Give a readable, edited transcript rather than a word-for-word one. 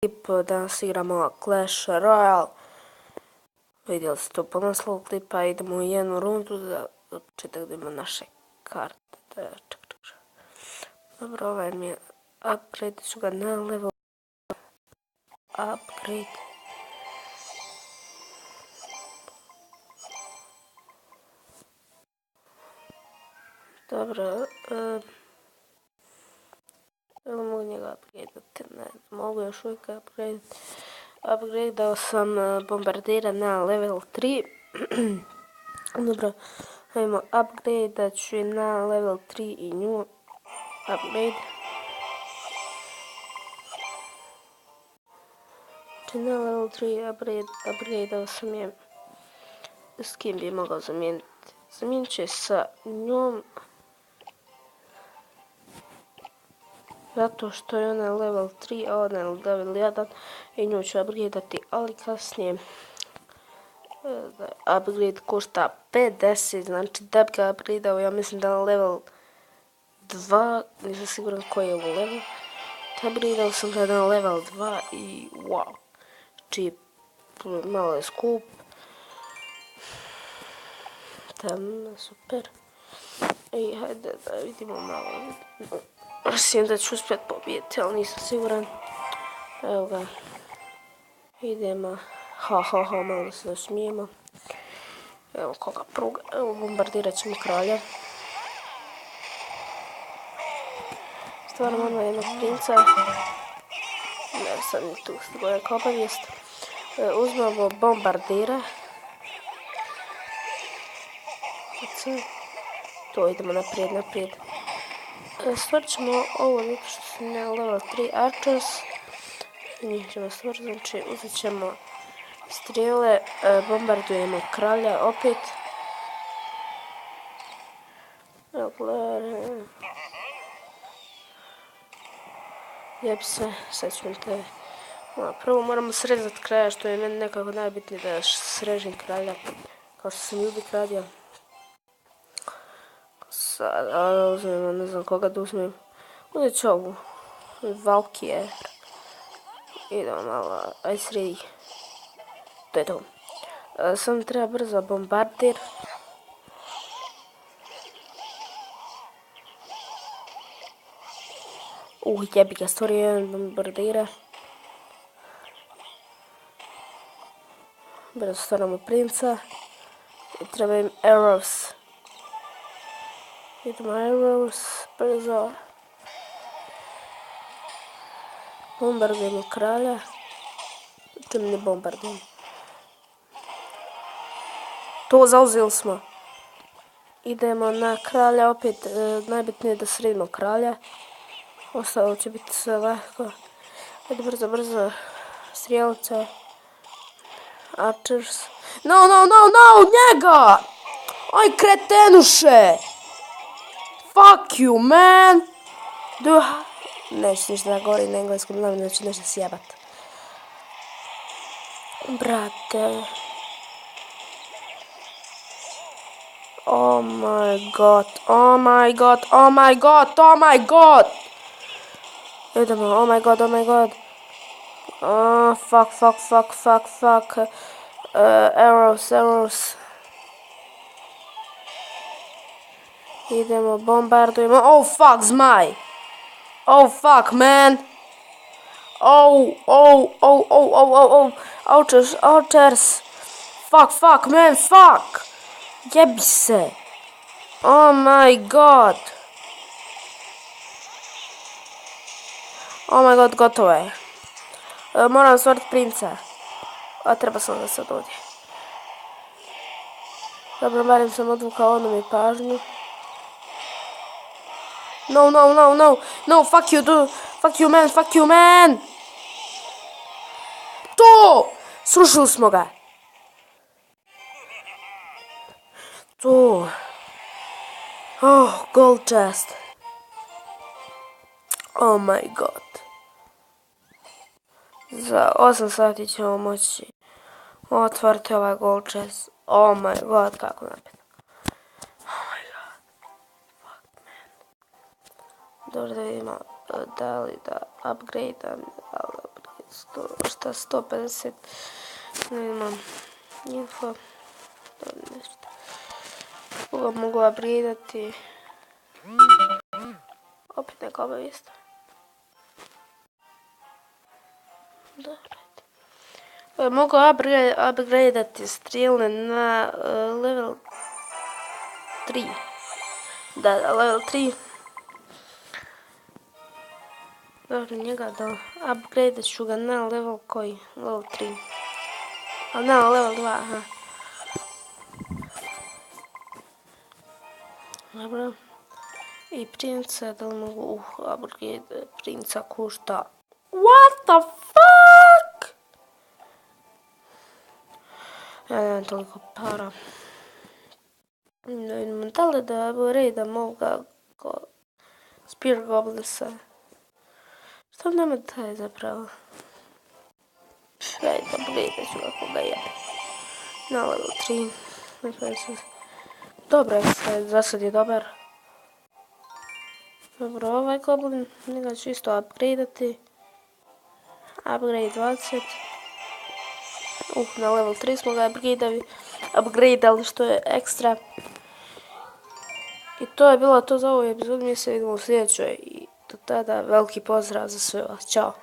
klip, danas igramo Clash Royale. Vidjeli ste to po naslovu klipa, idemo u jednu rundu da početak da ima naše karte. Dobro, ovaj mi je upgrade, ću ga na level upgrade. Dobro, mogu njega upgradeati, ne mogu još uvijek upgradeati. Upgradeao sam bombardira na level 3. Dobro, ajmo upgrade, ću je na level 3 i nju upgrade. Znači na level 3 upgradeao sam je. S kim bi mogao zamijeniti? Zamijenit će sa njom. Zato što je ona level 3, a ona je level 1 i nju ću upgradeati, ali kasnije upgrade košta 50, znači da bi ga upgradeao, ja mislim da na level 2, nisam siguran koji je ovo level. Upgradeao sam ga na level 2 i wow, znači malo je skup. Tam, super. I hajde da vidimo malo. Mislim da ću uspjeti pobijeti, ali nisam siguran. Evo ga. Idemo. Malo se smijemo. Evo koga pruga. Evo bombardirat ćemo kralja. Stvarno odmah jednog princa. Ne, sad mi tu stigla neka obavijest. Uzmemo bombardira. To idemo naprijed. Stvorit ćemo ovo zato što su na level 3 archers. Njih ćemo stvoriti, znači uzet ćemo strijele, bombardujemo kralja opet. Evo gledaj. Jep se, sad ćemo te... Prvo moramo srezati kralja, što je meni nekako najbitnije da srežem kralja. Kao što sam uvijek radio. Sada uzmemo, ne znam koga da uzmem. Uzet ću ovu. Valkijer. Idemo malo, aj sredi. To je to. Samo treba brzo bombardir. Jebi ga, stvorio jedan bombardira. Brzo stvaramo princa. I treba im arrows. Idemo arrows, brzo. Bombardujemo kralja. Tim ne bombardujemo. To zauzeli smo. Idemo na kralja, opet najbitnije je da sredimo kralja. Ostalo će biti sve lako. Ajde brzo. Strijelice. Archers. No, njega! Oj, kretenuše! Fuck you, man! Neću ništa da govorim na engleskom, znam da ću nešto sjebat. Brate. Oh my god. Idemo, oh my god. Oh, fuck. Arrows. Idemo, bombardujemo. Oh, fuck, zmaj. Oh, fuck, man. Oh. Archers. Fuck, man, fuck. Jebi se. Oh my god. Gotovo je. Moram stvoriti princa. A treba sam da sad ovdje. Dobro, barem sam odvukao onu mi pažnju. No, fuck you, man. To! Srušili smo ga. To. Oh, gold chest. Oh my god. Za 8 sati ćemo moći otvoriti ovaj gold chest. Oh my god, kako napet. Oh my god. Fuck, man. Dobro da vidimo da li da upgrade-am. 150. Ne imam info. Dobro, nešto. Koga mogu upgradeati? Opet neka obavijest. Dobro. Mogu upgradeati strijele na level 3. Da, level 3. Dobro, njega da upgradeat ću ga na level koji? Level 3. Ali na level 2, aha. Dobro. I princa, da li mogu upgrade princa košta? What the fuck? Ja nemam toliko para. Da li da raidam ovoga Spear Goblinsa? Što nema taj zapravo? Ajde, upgradeat ću ga koga jebe. Na level 3. Dobro je sad, za sad je dobar. Dobro, ovaj goblin, njega ću isto upgradeati. Upgrade 20. Na level 3 smo ga upgradeali što je ekstra. I to je bilo to za ovu epizodu, mi se vidimo u sljedećoj i do tada veliki pozdrav za sve vas. Ćao!